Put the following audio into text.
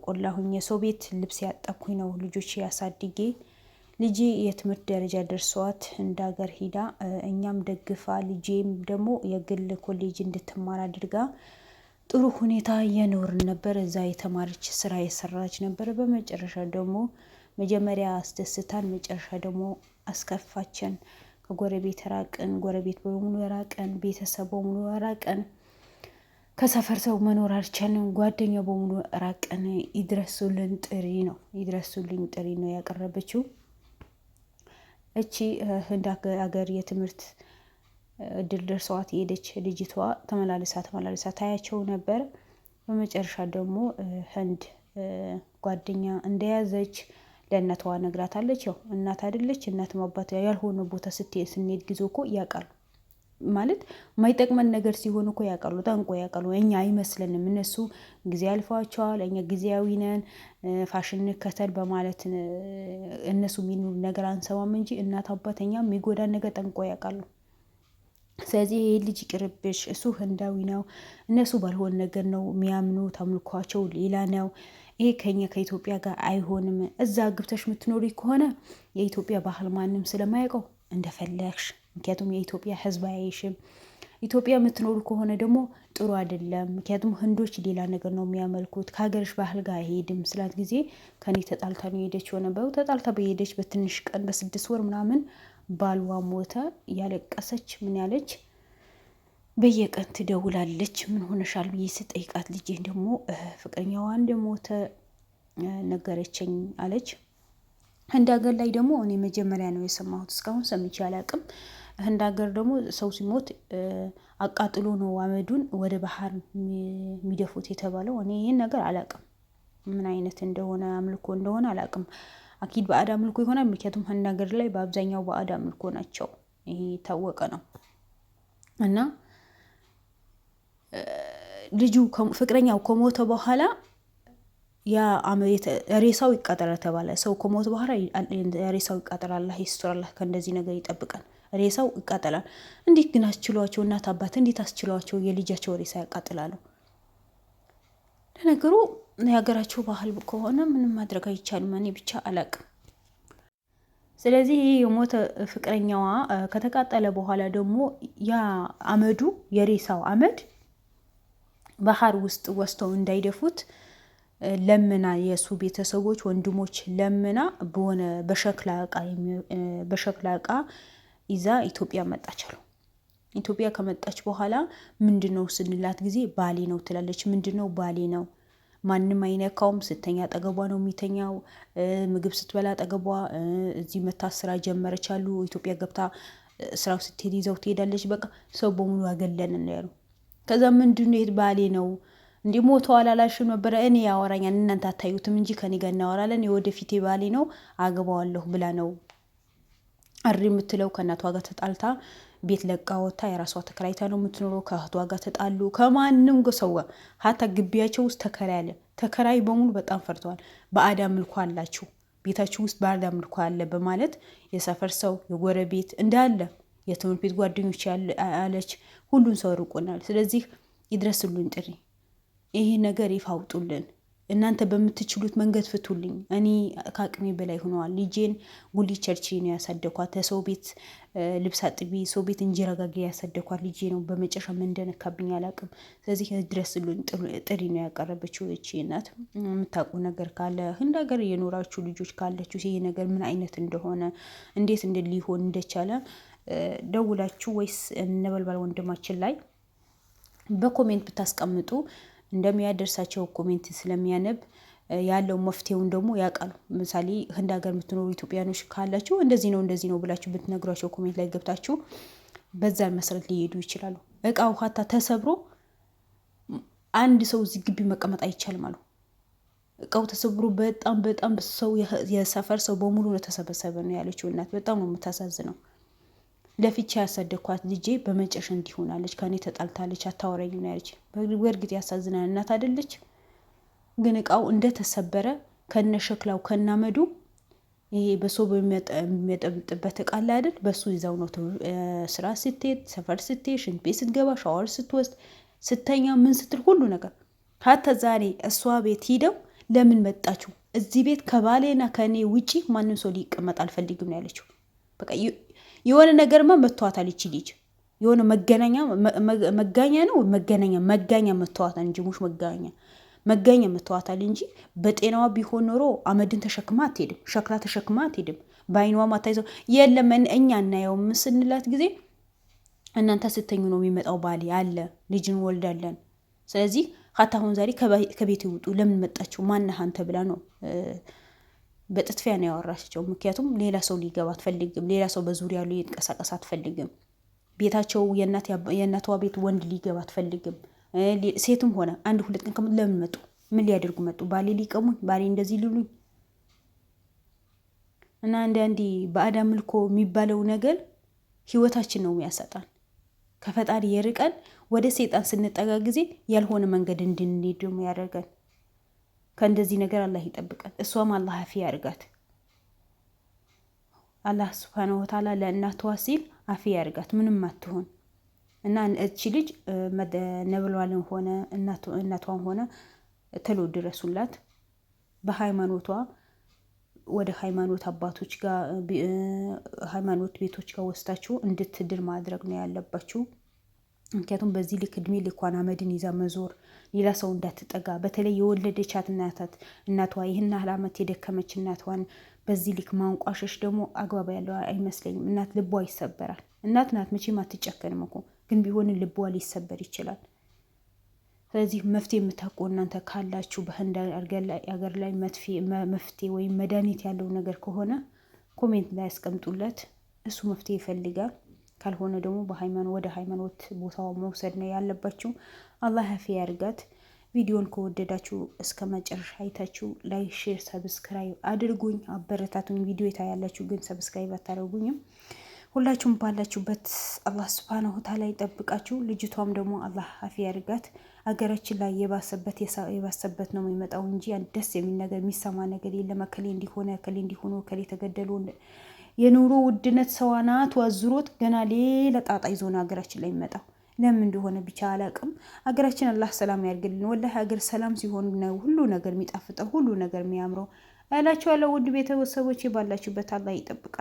ቆላሁኝ የሰው ቤት ልብስ ያጠብኩኝ ነው ልጆች ያሳድጌ ልጄ የትምህርት ደረጃ ደርሷት እንደ ሀገር ሂዳ እኛም ደግፋ ልጄም ደግሞ የግል ኮሌጅ እንድትማር አድርጋ ጥሩ ሁኔታ እየኖርን ነበር። እዛ የተማረች ስራ የሰራች ነበር። በመጨረሻ ደግሞ መጀመሪያ አስደስታን መጨረሻ ደግሞ አስከፋችን። ከጎረቤት ራቅን፣ ጎረቤት በሙሉ ራቀን፣ ቤተሰብ በሙሉ ራቀን፣ ከሰፈር ሰው መኖር አልቻልንም፣ ጓደኛ በሙሉ ራቀን። ይድረሱልን ጥሪ ነው ያቀረበችው። እቺ ህንድ ሀገር የትምህርት እድል ደርሰዋት የሄደች ልጅቷ ተመላልሳ ታያቸው ነበር። በመጨረሻ ደግሞ ህንድ ጓደኛ እንደያዘች ለእናቷ ነግራታለች። ያው እናት አይደለች እናትም አባት ያልሆነ ቦታ ስንሄድ ጊዜ እኮ ያውቃሉ ማለት የማይጠቅመን ነገር ሲሆን እኮ ያውቃሉ፣ ጠንቆ ያውቃሉ። እኛ አይመስለንም፣ እነሱ ጊዜ ያልፋቸዋል፣ እኛ ጊዜያዊ ነን ፋሽን እንከተል በማለት እነሱ የሚኖር ነገር አንሰማም እንጂ እናት አባተኛ የሚጎዳን ነገር ጠንቆ ያውቃሉ። ስለዚህ ይሄ ልጅ ይቅርብሽ፣ እሱ ህንዳዊ ነው፣ እነሱ ባልሆን ነገር ነው የሚያምኑት፣ አምልኳቸው ሌላ ነው። ይሄ ከኛ ከኢትዮጵያ ጋር አይሆንም። እዛ ግብተሽ የምትኖሪ ከሆነ የኢትዮጵያ ባህል ማንም ስለማያውቀው እንደፈለግሽ፣ ምክንያቱም የኢትዮጵያ ህዝብ አያይሽም። ኢትዮጵያ የምትኖሩ ከሆነ ደግሞ ጥሩ አይደለም፣ ምክንያቱም ህንዶች ሌላ ነገር ነው የሚያመልኩት፣ ከሀገርሽ ባህል ጋር አይሄድም ስላት ጊዜ ከኔ ተጣልታ ነው የሄደችው ነበሩ። ተጣልታ በሄደች በትንሽ ቀን በ6 ወር ምናምን ባልዋ ሞተ። እያለቀሰች ምን ያለች በየቀን ትደውላለች። ምን ሆነሻል ብዬ ስጠይቃት ልጄ ደግሞ ፍቅረኛዋ እንደሞተ ነገረችኝ አለች። ህንድ ሀገር ላይ ደግሞ እኔ መጀመሪያ ነው የሰማሁት፣ እስካሁን ሰምቼ አላውቅም። ህንድ ሀገር ደግሞ ሰው ሲሞት አቃጥሎ ነው አመዱን ወደ ባህር የሚደፉት የተባለው። እኔ ይህን ነገር አላውቅም፣ ምን አይነት እንደሆነ አምልኮ እንደሆነ አላውቅም። አኪድ ባዕድ አምልኮ ይሆናል፣ ምክንያቱም ህንድ ሀገር ላይ በአብዛኛው ባዕድ አምልኮ ናቸው። ይሄ የታወቀ ነው። እና ልጁ ፍቅረኛው ከሞተ በኋላ ያ ሬሳው ይቃጠላል ተባለ። ሰው ከሞተ በኋላ ሬሳው ይቃጠላል። አላህ ይስጥር፣ አላህ ከእንደዚህ ነገር ይጠብቃል። ሬሳው ይቃጠላል። እንዴት ግን አስችሏቸው እናት አባት እንዴት አስችሏቸው የልጃቸው ሬሳ ያቃጥላሉ? ለነገሩ የሀገራቸው ባህል ከሆነ ምንም ማድረግ አይቻልም። እኔ ብቻ አላቅም። ስለዚህ ይህ የሞተ ፍቅረኛዋ ከተቃጠለ በኋላ ደግሞ ያ አመዱ የሬሳው አመድ ባህር ውስጥ ወስተው እንዳይደፉት ለምና የሱ ቤተሰቦች ወንድሞች ለምና በሆነ በሸክላ እቃ ይዛ ኢትዮጵያ መጣች አሉ። ኢትዮጵያ ከመጣች በኋላ ምንድነው ስንላት ጊዜ ባሌ ነው ትላለች። ምንድነው ባሌ ነው? ማንም አይነካውም። ስተኛ አጠገቧ ነው የሚተኛው። ምግብ ስትበላ አጠገቧ። እዚህ መታ ስራ ጀመረች አሉ። ኢትዮጵያ ገብታ ስራው ስትሄድ ይዘው ትሄዳለች። በቃ ሰው በሙሉ አገለን ነው ያሉ። ከዛ ምንድነው የት ባሌ ነው እንዲህ ሞተዋል አላልሽም ነበረ? እኔ ያወራኛል እናንተ አታዩትም እንጂ ከኔ ጋር እናወራለን። የወደፊቴ ባሌ ነው አገባዋለሁ ብላ ነው እሪ የምትለው። ከእናቷ ጋር ተጣልታ ቤት ለቃ ወታ የራሷ ተከራይታ ነው የምትኖረው። ከእህቷ ጋር ተጣሉ። ከማንም ሰው ጋር ሀታ ግቢያቸው ውስጥ ተከራይ አለ። ተከራይ በሙሉ በጣም ፈርተዋል። ባዕድ አምልኮ አላችሁ፣ ቤታችሁ ውስጥ ባዕድ አምልኮ አለ በማለት የሰፈር ሰው የጎረቤት እንዳለ የትምህርት ቤት ጓደኞች አለች ሁሉን ሰው ርቆናል። ስለዚህ ይድረስሉን ጥሪ፣ ይሄ ነገር ይፋውጡልን፣ እናንተ በምትችሉት መንገድ ፍቱልኝ። እኔ ከአቅሜ በላይ ሆነዋል። ልጄን ጉሊ ቸርች ነው ያሳደኳት። ሰው ቤት ልብስ አጥቢ፣ ሰው ቤት እንጀራ ጋግሬ ያሳደኳት ልጄ ነው። በመጨረሻ ምን እንደነካብኝ አላውቅም። ስለዚህ ድረስሉን ጥሪ ነው ያቀረበችው እቺ እናት። የምታውቁ ነገር ካለ ህንድ ሀገር የኖራችሁ ልጆች ካላችሁ ይሄ ነገር ምን አይነት እንደሆነ እንዴት ሊሆን እንደቻለ ደውላችሁ ወይስ ነበልባል ወንድማችን ላይ በኮሜንት ብታስቀምጡ እንደሚያደርሳቸው ኮሜንት ስለሚያነብ ያለው መፍትሄውን ደግሞ ያውቃሉ። ምሳሌ ህንድ ሀገር የምትኖሩ ኢትዮጵያኖች ካላችሁ እንደዚህ ነው ብላችሁ ብትነግሯቸው ኮሜንት ላይ ገብታችሁ በዛን መሰረት ሊሄዱ ይችላሉ። እቃው ሀታ ተሰብሮ አንድ ሰው እዚህ ግቢ መቀመጥ አይቻልም አሉ። እቃው ተሰብሮ በጣም ሰው የሰፈር ሰው በሙሉ ተሰበሰበ ነው ያለችው እናት። በጣም ነው የምታሳዝነው። ለፍቻ ያሳደኳት ልጄ በመጨረሻ እንዲሆናለች፣ ከኔ ተጣልታለች፣ አታወራኝ ነው ያለች። በእርግጥ ያሳዝናል። እናት አይደለች? ግን እቃው እንደተሰበረ ከነሸክላው ከናመዱ ይሄ በሰው በሚያጠብጥበት እቃ ላይ አይደል? በሱ ይዛው ነው ስራ ስትሄድ፣ ሰፈር ስትሄድ፣ ሽንት ቤት ስትገባ፣ ሻወር ስትወስድ፣ ስተኛ፣ ምን ስትል ሁሉ ነገር ሀታ ዛሬ እሷ ቤት ሂደው ለምን መጣችሁ? እዚህ ቤት ከባሌና ከእኔ ውጪ ማንም ሰው ሊቀመጥ አልፈልግም ነው ያለችው። በቃ የሆነ ነገርማ መተዋታል ይቺ ልጅ። የሆነ መጋኛ ነው መጋኛ መተዋታል እንጂ ሙሽ መጋኛ መተዋታል እንጂ በጤናዋ ቢሆን ኖሮ አመድን ተሸክማ አትሄድም፣ ሸክላ ተሸክማ አትሄድም። በአይኗ ማታይዘው የለም እኛ እናየውም ስንላት ጊዜ እናንተ ስተኙ ነው የሚመጣው ባሌ አለ፣ ልጅን ወልዳለን። ስለዚህ ሀታ አሁን ዛሬ ከቤት ይውጡ፣ ለምን መጣችሁ ማነህ አንተ ብላ ነው በጥትፊያ ነው ያወራቸው። ምክንያቱም ሌላ ሰው ሊገባ አትፈልግም፣ ሌላ ሰው በዙሪያ ያሉ ይንቀሳቀስ አትፈልግም። ቤታቸው የእናቷ ቤት ወንድ ሊገባ አትፈልግም። ሴትም ሆነ አንድ ሁለት ቀን ከመጡ ለምን መጡ? ምን ሊያደርጉ መጡ? ባሌ ሊቀሙኝ፣ ባሌ እንደዚህ ሊሉኝ እና አንዳንዴ ባዕድ አምልኮ የሚባለው ነገር ህይወታችን ነው የሚያሰጣን። ከፈጣሪ የርቀን ወደ ሰይጣን ስንጠጋ ጊዜ ያልሆነ መንገድ እንድንሄድ ነው ያደርገን። ከእንደዚህ ነገር አላህ ይጠብቃል። እሷም አላህ አፊ ያርጋት። አላህ ሱብሓነሁ ወተዓላ ለእናቷ ሲል አፊ ያርጋት፣ ምንም አትሆን እና እቺ ልጅ ነብሏንም ሆነ እናቷን ሆነ ተሎ ድረሱላት። በሃይማኖቷ ወደ ሃይማኖት አባቶች ጋር ሃይማኖት ቤቶች ጋር ወስዳችሁ እንድትድር ማድረግ ነው ያለባችሁ። ምክንያቱም በዚህ ልክ እድሜ ልኳን አመድን ይዛ መዞር ሌላ ሰው እንዳትጠጋ፣ በተለይ የወለደቻት እናቷ ይህን ያህል ዓመት የደከመች እናቷን በዚህ ልክ ማንቋሸሽ ደግሞ አግባብ ያለው አይመስለኝም። እናት ልቧ ይሰበራል። እናት ናት መቼም አትጨከንም እኮ፣ ግን ቢሆንም ልቧ ሊሰበር ይችላል። ስለዚህ መፍትሄ የምታውቁ እናንተ ካላችሁ በህንድ አገር ላይ መፍትሄ ወይም መድኃኒት ያለው ነገር ከሆነ ኮሜንት ላይ ያስቀምጡለት። እሱ መፍትሄ ይፈልጋል። ካልሆነ ደግሞ ወደ ሃይማኖት ቦታው መውሰድ ነው ያለባችሁ። አላህ ያፊ ያርጋት። ቪዲዮን ከወደዳችሁ እስከ መጨረሻ አይታችሁ ላይክ፣ ሼር፣ ሰብስክራይብ አድርጉኝ፣ አበረታቱኝ። ቪዲዮ የታያላችሁ ግን ሰብስክራይብ አታደርጉኝም። ሁላችሁም ባላችሁበት አላህ ሱብሓነሁ ወተዓላ ይጠብቃችሁ። ልጅቷም ደግሞ አላህ አፊ ያርጋት። አገራችን ላይ የባሰበት ነው የሚመጣው እንጂ ደስ የሚል ነገር የሚሰማ ነገር የለም። እከሌ እንዲሆነ እከሌ እንዲሆኑ እከሌ ተገደሉ። የኑሮ ውድነት ሰዋናት ወዝሮት ገና ሌላ ጣጣ ይዞና ሀገራችን ላይ የሚመጣው ለምን እንደሆነ ብቻ አላቅም። ሀገራችን አላህ ሰላም ያርግልን። ወላሂ ሀገር ሰላም ሲሆን ነው ሁሉ ነገር የሚጣፍጠው፣ ሁሉ ነገር የሚያምረው እላችኋለሁ። ውድ ቤተሰቦቼ ባላችሁበት አላህ ይጠብቃል።